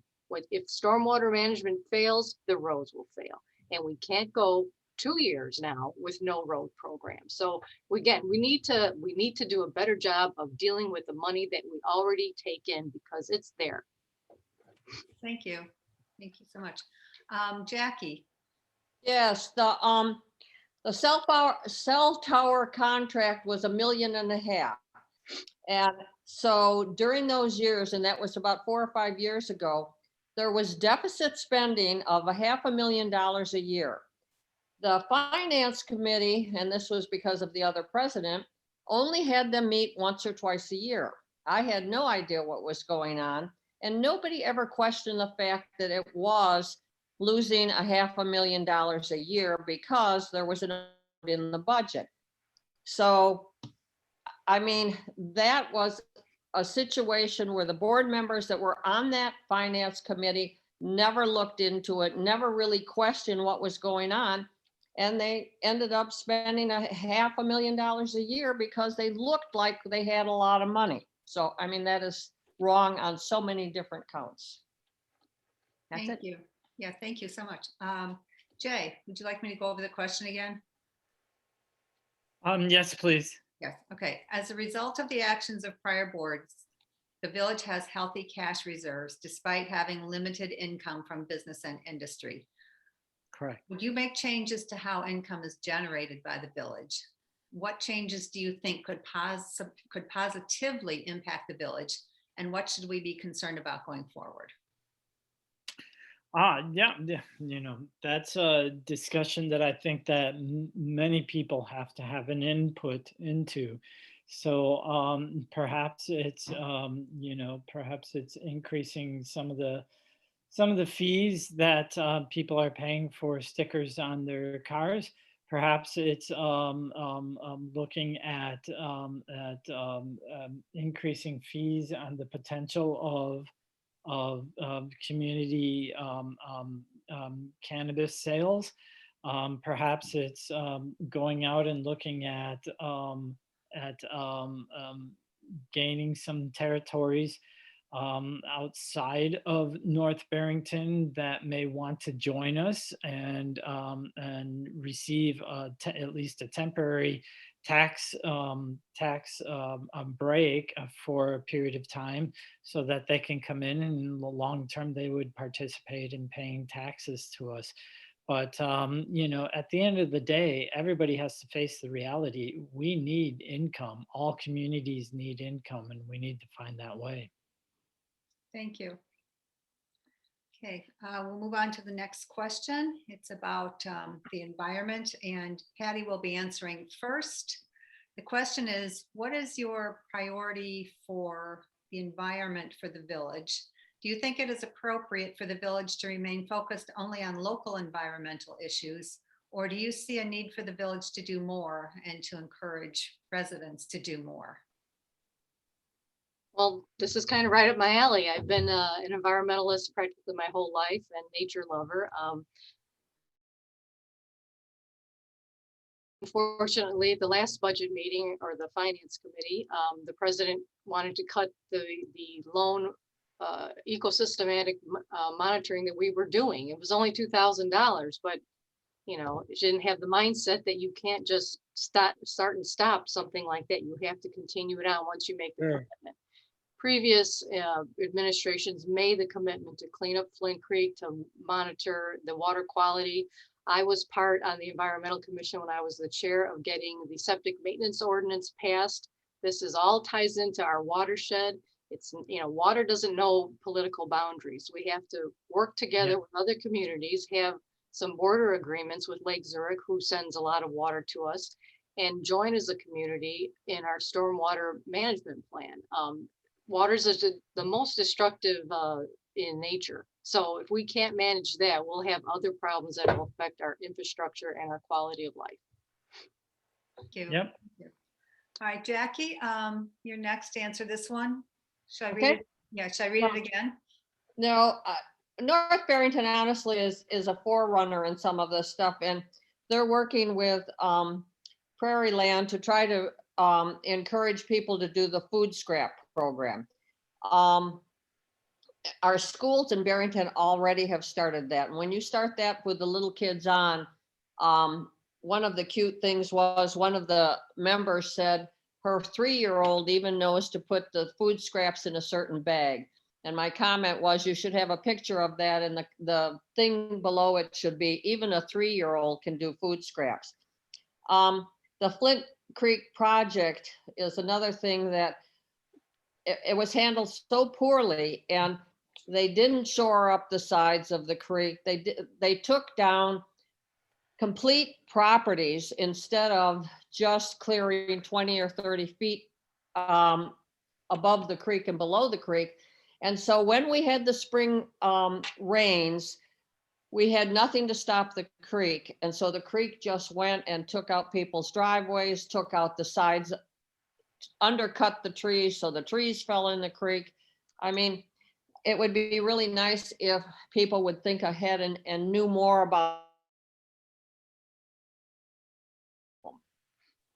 If stormwater management fails, the roads will fail. And we can't go 2 years now with no road program. So again, we need to do a better job of dealing with the money that we already take in because it's there. thank you. Thank you so much. Jackie, Yes, the cell tower contract was $1.5 million. And so during those years, and that was about 4 or 5 years ago, there was deficit spending of $500,000 a year. The finance committee, and this was because of the other president, only had them meet once or twice a year. I had no idea what was going on, and nobody ever questioned the fact that it was losing $500,000 a year because there was an in the budget. So, I mean, that was a situation where the board members that were on that finance committee never looked into it, never really questioned what was going on. And they ended up spending $500,000 a year because they looked like they had a lot of money. So, I mean, that is wrong on so many different counts. That's thank it. you. Yeah, thank you so much. Jay, would you like me to go over the question again? Yes, please. Yes, okay. As a result of the actions of prior boards, the village has healthy cash reserves despite having limited income from business and industry. Correct. Would you make changes to how income is generated by the village? What changes do you think could positively impact the village? And what should we be concerned about going forward? Yeah, that's a discussion that I think that many people have to have an input into. So perhaps it's perhaps it's increasing some of the fees that people are paying for stickers on their cars. Perhaps it's looking at increasing fees on the potential of community cannabis sales. Perhaps it's going out and looking at gaining some territories outside of North Barrington that may want to join us and receive at least a temporary tax break for a period of time, so that they can come in and in the long term they would participate in paying taxes to us. But at the end of the day, everybody has to face the reality. We need income. All communities need income, and we need to find that way. Thank you. Okay, we'll move on to the next question. It's about the environment, and Patty will be answering first. The question is, what is your priority for the environment for the village? Do you think it is appropriate for the village to remain focused only on local environmental issues, or do you see a need for the village to do more and to encourage residents to do more? Well, this is kind of right up my alley. I've been an environmentalist practically my whole life and nature lover. Unfortunately, the last budget meeting or the finance committee, the president wanted to cut the loan ecosystematic monitoring that we were doing. It was only $2,000, but you know, it didn't have the mindset that you can't just start and stop something like that. You have to continue it on once you make the Sure. commitment. Previous administrations made the commitment to clean up Flint Creek, to monitor the water quality. I was part on the Environmental Commission when I was the chair of getting the septic maintenance ordinance passed. This is all ties into our watershed. It's, you know, water doesn't know political boundaries. We have to work together with other communities, have some border agreements with Lake Zurich, who sends a lot of water to us, and join as a community in our stormwater management plan. Waters is the most destructive in nature. So if we can't manage that, we'll have other problems that will affect our infrastructure and our quality of life. Thank you. Yep. All right, Jackie, you're next to answer this one. Should I read Okay. it? Yeah, should I read it again? No, North Barrington honestly is a forerunner in some of this stuff, and they're working with Prairie Land to try to encourage people to do the food scrap program. Our schools in Barrington already have started that. And when you start that with the little kids on, one of the cute things was one of the members said her 3-year-old even knows to put the food scraps in a certain bag. And my comment was, you should have a picture of that, and the thing below it should be, even a 3-year-old can do food scraps. The Flint Creek project is another thing that it was handled so poorly, and they didn't shore up the sides of the creek. They took down complete properties instead of just clearing 20 or 30 feet above the creek and below the creek. And so when we had the spring rains, we had nothing to stop the creek. And so the creek just went and took out people's driveways, took out the sides, undercut the trees, so the trees fell in the creek. I mean, it would be really nice if people would think ahead and knew more about.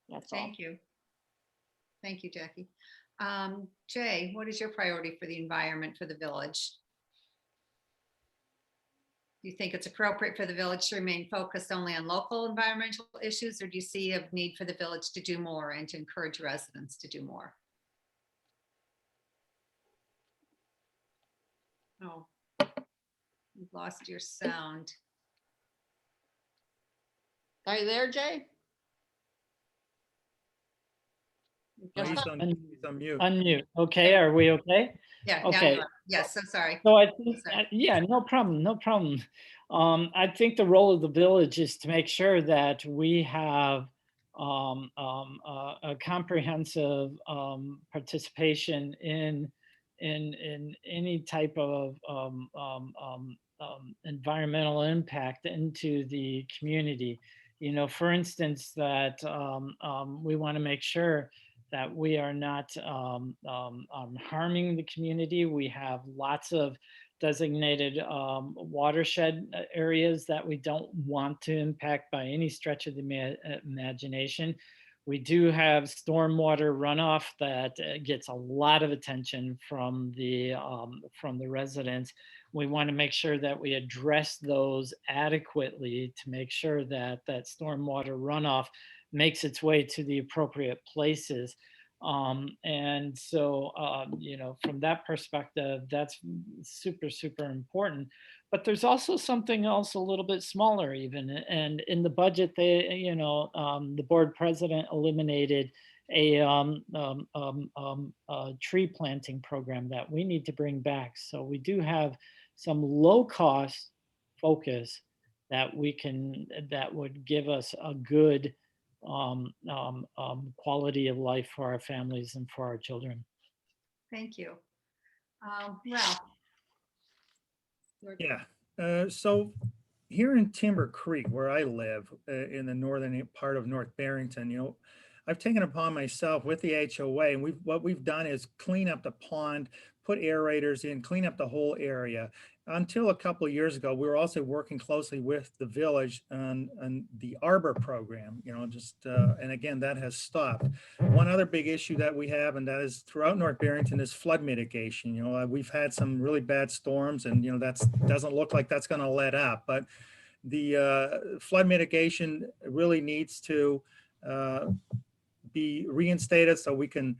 That's all. Thank you. Thank you, Jackie. Jay, what is your priority for the environment for the village? Do you think it's appropriate for the village to remain focused only on local environmental issues, or do you see a need for the village to do more and to encourage residents to do more? Oh, you've lost your sound. Are you there, Jay? Oh, Yes. he's on mute. Unmute. Okay, are we okay? Yeah, now Okay. you are. Yes, so sorry. So I think, Sorry. yeah, no problem, no problem. I think the role of the village is to make sure that we have a comprehensive participation in any type of environmental impact into the community. You know, for instance, that we want to make sure that we are not harming the community. We have lots of designated watershed areas that we don't want to impact by any stretch of the imagination. We do have stormwater runoff that gets a lot of attention from the residents. We want to make sure that we address those adequately to make sure that that stormwater runoff makes its way to the appropriate places. And so, you know, from that perspective, that's super, super important. But there's also something else a little bit smaller even. And in the budget, they, you know, the board president eliminated a tree planting program that we need to bring back. So we do have some low cost focus that we can, that would give us a good quality of life for our families and for our children. Thank you. Ralph. Yeah, so here in Timber Creek, where I live, in the northern part of North Barrington, you know, I've taken upon myself with the HOA, and what we've done is clean up the pond, put aerators in, clean up the whole area. Until a couple of years ago, we were also working closely with the village on the arbor program, and again, that has stopped. One other big issue that we have, and that is throughout North Barrington, is flood mitigation. We've had some really bad storms, and that's doesn't look like that's going to let up, but the flood mitigation really needs to be reinstated so we can,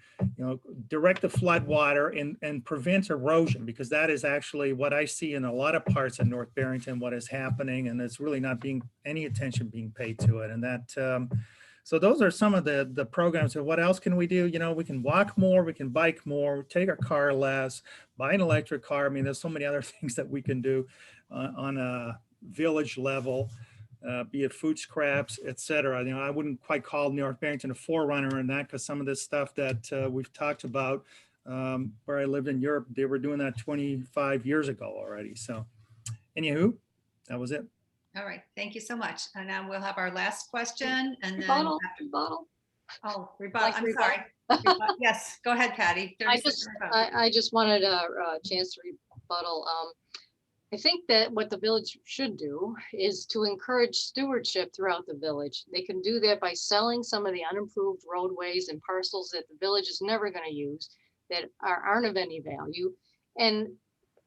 direct the flood water and prevent erosion, because that is actually what I see in a lot of parts of North Barrington, what is happening, and it's really not being any attention being paid to it. And that, so those are some of the programs. So what else can we do? We can walk more, we can bike more, take our car less, buy an electric car. I mean, there's so many other things that we can do on a village level. Be it food scraps, et cetera. I wouldn't quite call North Barrington a forerunner in that, because some of this stuff that we've talked about where I lived in Europe, they were doing that 25 years ago already. So anywho, that was it. All right, thank you so much. And now we'll have our last question and then. Rebuttal, rebuttal. Oh, rebuttal, Like I'm rebuttal? sorry. Yes, go ahead, Patty. 30 I seconds just, rebuttal. I just wanted a chance to rebuttal. I think that what the village should do is to encourage stewardship throughout the village. They can do that by selling some of the unimproved roadways and parcels that the village is never going to use, that aren't of any value. And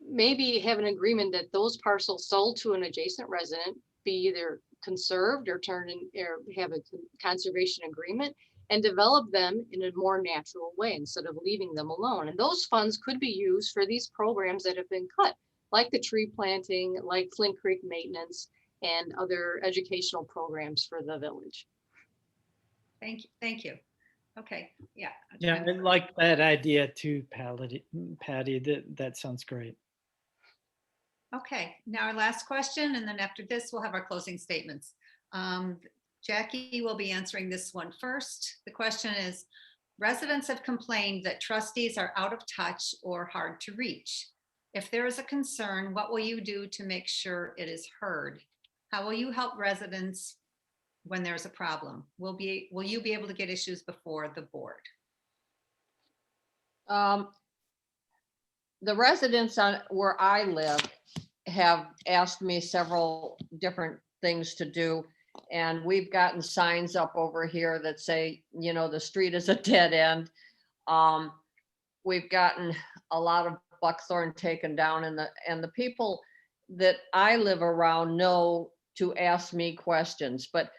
maybe have an agreement that those parcels sold to an adjacent resident be either conserved or turned in, or have a conservation agreement, and develop them in a more natural way instead of leaving them alone. And those funds could be used for these programs that have been cut, like the tree planting, like Flint Creek maintenance, and other educational programs for the village. Thank you, thank you. Okay, yeah. Yeah, I like that idea too, Patty. That sounds great. Okay, now our last question, and then after this, we'll have our closing statements. Jackie will be answering this one first. The question is, residents have complained that trustees are out of touch or hard to reach. If there is a concern, what will you do to make sure it is heard? How will you help residents when there's a problem? Will you be able to get issues before the board? The residents on where I live have asked me several different things to do. And we've gotten signs up over here that say, the street is a dead end. We've gotten a lot of buckthorn taken down, and the people that I live around know to ask me questions, but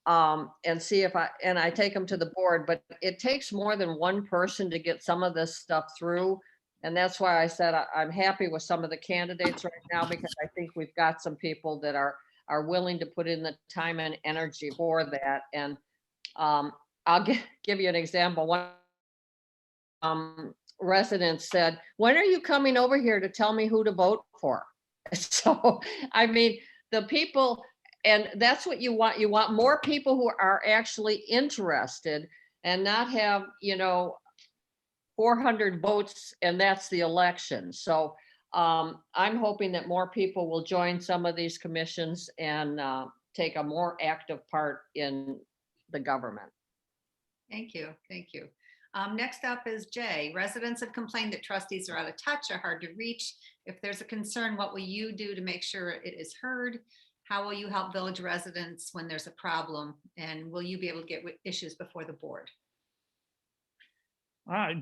and see if I take them to the board, but it takes more than one person to get some of this stuff through. And that's why I said I'm happy with some of the candidates right now, because I think we've got some people that are willing to put in the time and energy for that. And I'll give you an example. One resident said, "When are you coming over here to tell me who to vote for?" So, I mean, the people, and that's what you want. You want more people who are actually interested and not have, 400 votes and that's the election. So I'm hoping that more people will join some of these commissions and take a more active part in the government. Thank you, thank you. Next up is Jay. Residents have complained that trustees are out of touch or hard to reach. If there's a concern, what will you do to make sure it is heard? How will you help village residents when there's a problem? And will you be able to get issues before the board?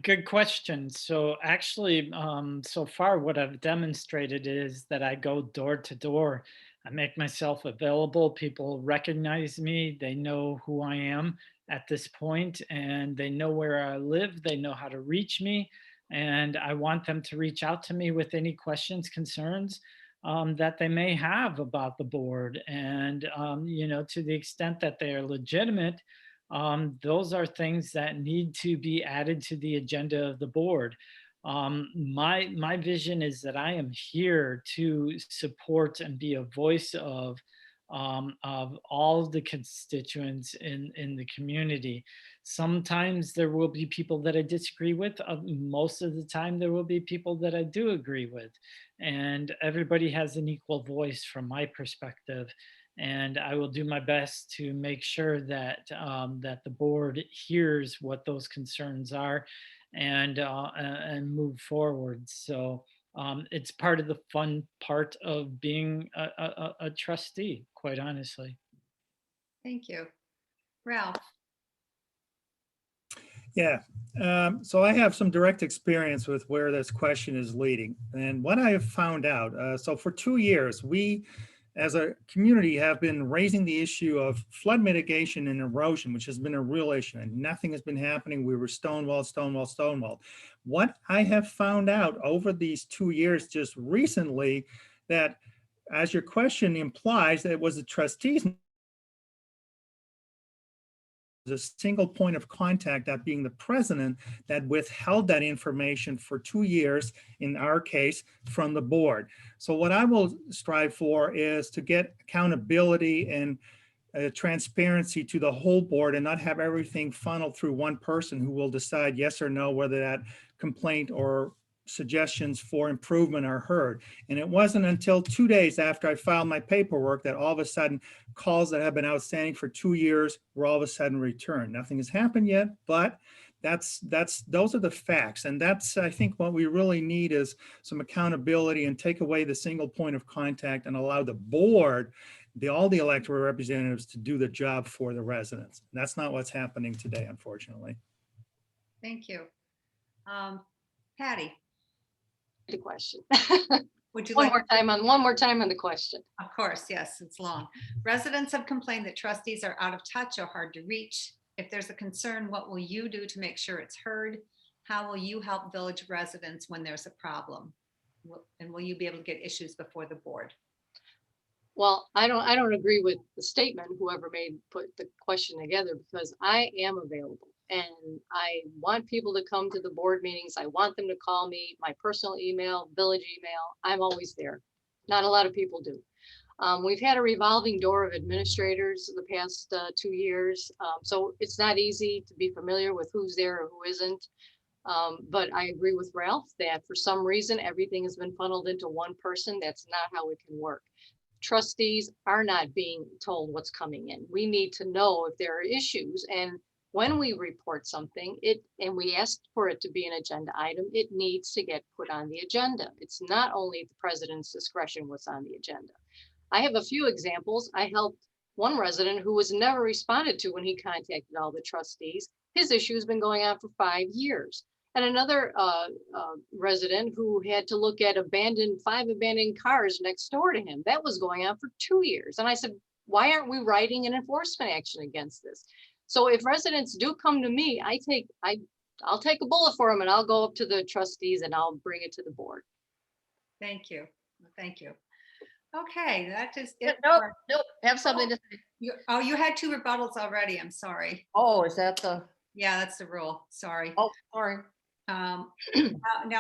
Good question. So actually, so far what I've demonstrated is that I go door to door. I make myself available. People recognize me. They know who I am at this point, and they know where I live. They know how to reach me. And I want them to reach out to me with any questions, concerns that they may have about the board. And, to the extent that they are legitimate, those are things that need to be added to the agenda of the board. My vision is that I am here to support and be a voice of all of the constituents in the community. Sometimes there will be people that I disagree with. Most of the time there will be people that I do agree with. And everybody has an equal voice from my perspective. And I will do my best to make sure that that the board hears what those concerns are and move forward. So it's part of the fun part of being a trustee, quite honestly. Thank you. Ralph, Yeah, so I have some direct experience with where this question is leading. And what I have found out, so for 2 years, we as a community have been raising the issue of flood mitigation and erosion, which has been a real issue, and nothing has been happening. We were stonewalled, stonewalled, stonewalled. What I have found out over these 2 years just recently, that as your question implies, that it was the trustees, a single point of contact, that being the president, that withheld that information for 2 years, in our case, from the board. So what I will strive for is to get accountability and transparency to the whole board, and not have everything funneled through one person who will decide yes or no whether that complaint or suggestions for improvement are heard. And it wasn't until 2 days after I filed my paperwork that all of a sudden calls that have been outstanding for 2 years were all of a sudden returned. Nothing has happened yet, but those are the facts. And that's, I think, what we really need is some accountability, and take away the single point of contact and allow the board, all the elected representatives, to do the job for the residents. And that's not what's happening today, unfortunately. thank you. Patty, The question. would you One like? more time on the question. Of course, yes, it's long. Residents have complained that trustees are out of touch or hard to reach. If there's a concern, what will you do to make sure it's heard? How will you help village residents when there's a problem? And will you be able to get issues before the board? Well, I don't agree with the statement, whoever put the question together, because I am available and I want people to come to the board meetings. I want them to call me, my personal email, village email. I'm always there. Not a lot of people do. We've had a revolving door of administrators the past 2 years. So it's not easy to be familiar with who's there or who isn't. But I agree with Ralph that for some reason, everything has been funneled into one person. That's not how it can work. Trustees are not being told what's coming in. We need to know if there are issues, and when we report something, and we ask for it to be an agenda item, it needs to get put on the agenda. It's not only at the president's discretion what's on the agenda. I have a few examples. I helped one resident who was never responded to when he contacted all the trustees. His issue has been going on for 5 years. And another resident who had to look at 5 abandoned cars next door to him. That was going on for 2 years. And I said, why aren't we writing an enforcement action against this? So if residents do come to me, I'll take a bullet for them, and I'll go up to the trustees and I'll bring it to the board. Thank you. Thank you. Okay, that is it. Nope, have something to say. You had 2 rebuttals already. I'm sorry. Oh, is that the, Yeah, that's the rule. Sorry. oh, sorry. Now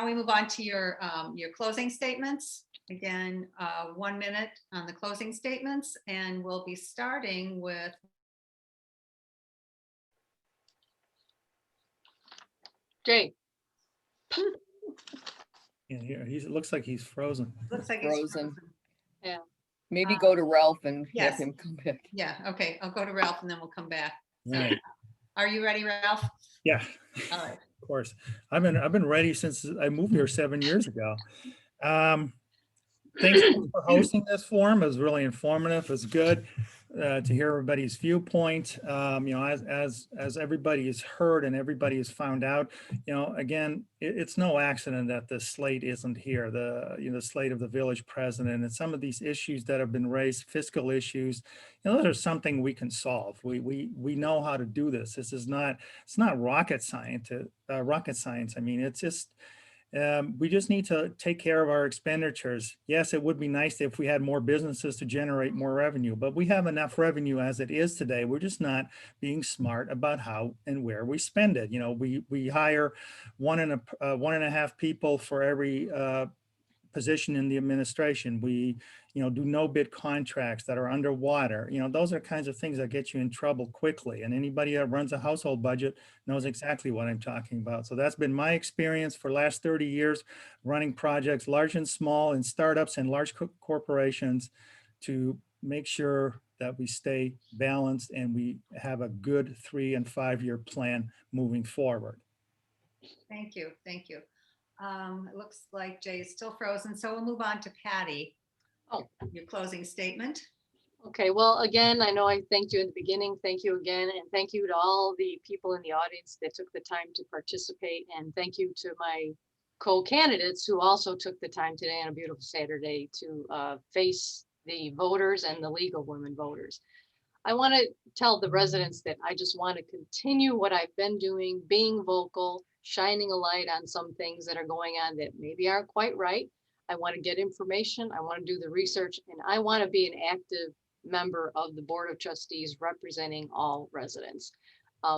we move on to your closing statements. Again, 1 minute on the closing statements, and we'll be starting with Jay. Yeah, it looks like he's frozen. looks like it's Frozen. Yeah. Maybe go to Ralph and yes. have him come back. Yeah, okay. I'll go to Ralph and then we'll come back. Right. Are you ready, Ralph? Yeah, All right. of course. I've been ready since I moved here 7 years ago. Thanks for hosting this forum. It was really informative. It was good to hear everybody's viewpoint. As everybody has heard and everybody has found out, again, it's no accident that the slate isn't here. The slate of the village president and some of these issues that have been raised, fiscal issues, those are something we can solve. We know how to do this. It's not rocket science. I mean, it's just. We just need to take care of our expenditures. Yes, it would be nice if we had more businesses to generate more revenue, but we have enough revenue as it is today. We're just not being smart about how and where we spend it. We hire 1.5 people for every position in the administration. We, do no bid contracts that are underwater. Those are kinds of things that get you in trouble quickly. And anybody that runs a household budget knows exactly what I'm talking about. So that's been my experience for the last 30 years, running projects large and small, in startups and large corporations, to make sure that we stay balanced and we have a good 3 and 5 year plan moving forward. Thank you, thank you. It looks like Jay is still frozen, so we'll move on to Patty. Oh. Your closing statement. Okay, well, again, I know I thanked you in the beginning. Thank you again. And thank you to all the people in the audience that took the time to participate. And thank you to my co-candidates who also took the time today on a beautiful Saturday to face the voters and the League of Women Voters. I want to tell the residents that I just want to continue what I've been doing, being vocal, shining a light on some things that are going on that maybe aren't quite right. I want to get information. I want to do the research, and I want to be an active member of the Board of Trustees representing all residents.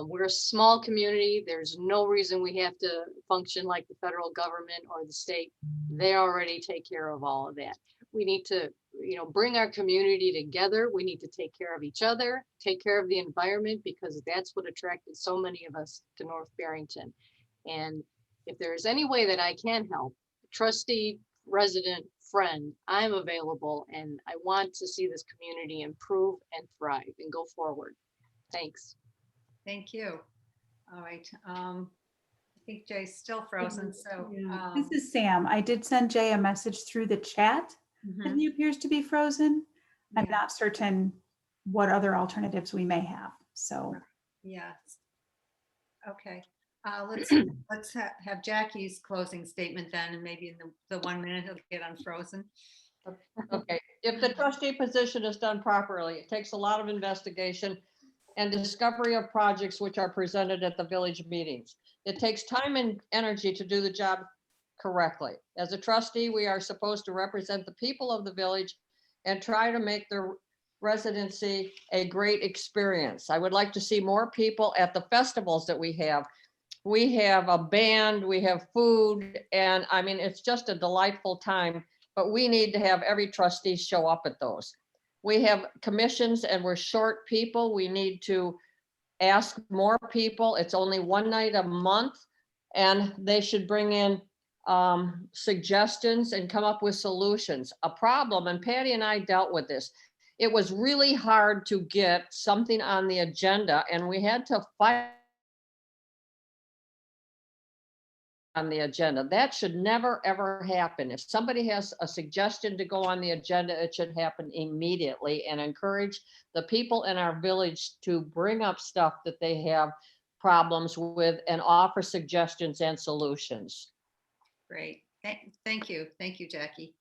We're a small community. There's no reason we have to function like the federal government or the state. They already take care of all of that. We need to, bring our community together. We need to take care of each other, take care of the environment, because that's what attracted so many of us to North Barrington. And if there's any way that I can help, trustee, resident, friend, I'm available, and I want to see this community improve and thrive and go forward. Thanks. Thank you. All right. I think Jay's still frozen, so. Yeah. This is Sam. I did send Jay a message through the chat, and Mhm. he appears to be frozen. I'm Yeah. not certain what other alternatives we may have. So Yes. Okay. Let's have Jackie's closing statement then, and maybe in the 1 minute he'll get unfrozen. Okay, if the trustee position is done properly, it takes a lot of investigation and discovery of projects which are presented at the village meetings. It takes time and energy to do the job correctly. As a trustee, we are supposed to represent the people of the village and try to make their residency a great experience. I would like to see more people at the festivals that we have. We have a band, we have food, and I mean, it's just a delightful time, but we need to have every trustee show up at those. We have commissions and we're short people. We need to ask more people. It's only one night a month, and they should bring in suggestions and come up with solutions. A problem, and Patty and I dealt with this. It was really hard to get something on the agenda, and we had to fight on the agenda. That should never, ever happen. If somebody has a suggestion to go on the agenda, it should happen immediately, and encourage the people in our village to bring up stuff that they have problems with and offer suggestions and solutions. Great. Thank you. Thank you, Jackie.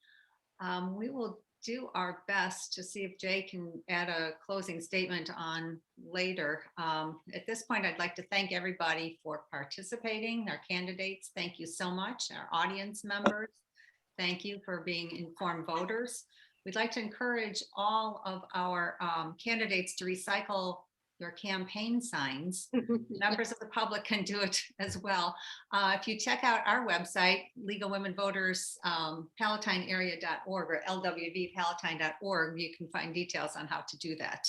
We will do our best to see if Jay can add a closing statement on later. At this point, I'd like to thank everybody for participating, our candidates. Thank you so much. Our audience members, thank you for being informed voters. We'd like to encourage all of our candidates to recycle your campaign signs. Members of the public can do it as well. If you check out our website, League of Women Voters, palatinearea.org or lwvpalatine.org, you can find details on how to do that.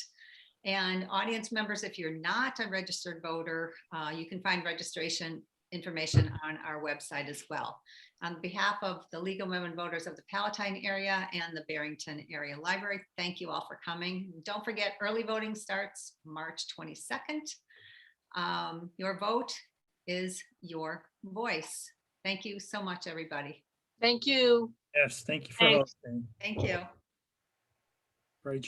And audience members, if you're not a registered voter, you can find registration information on our website as well. On behalf of the League of Women Voters of the Palatine area and the Barrington Area Library, thank you all for coming. Don't forget, early voting starts March 22nd. Your vote is your voice. Thank you so much, everybody. Thank you. Yes, thank you for Thanks. hosting. Thank you. Great job.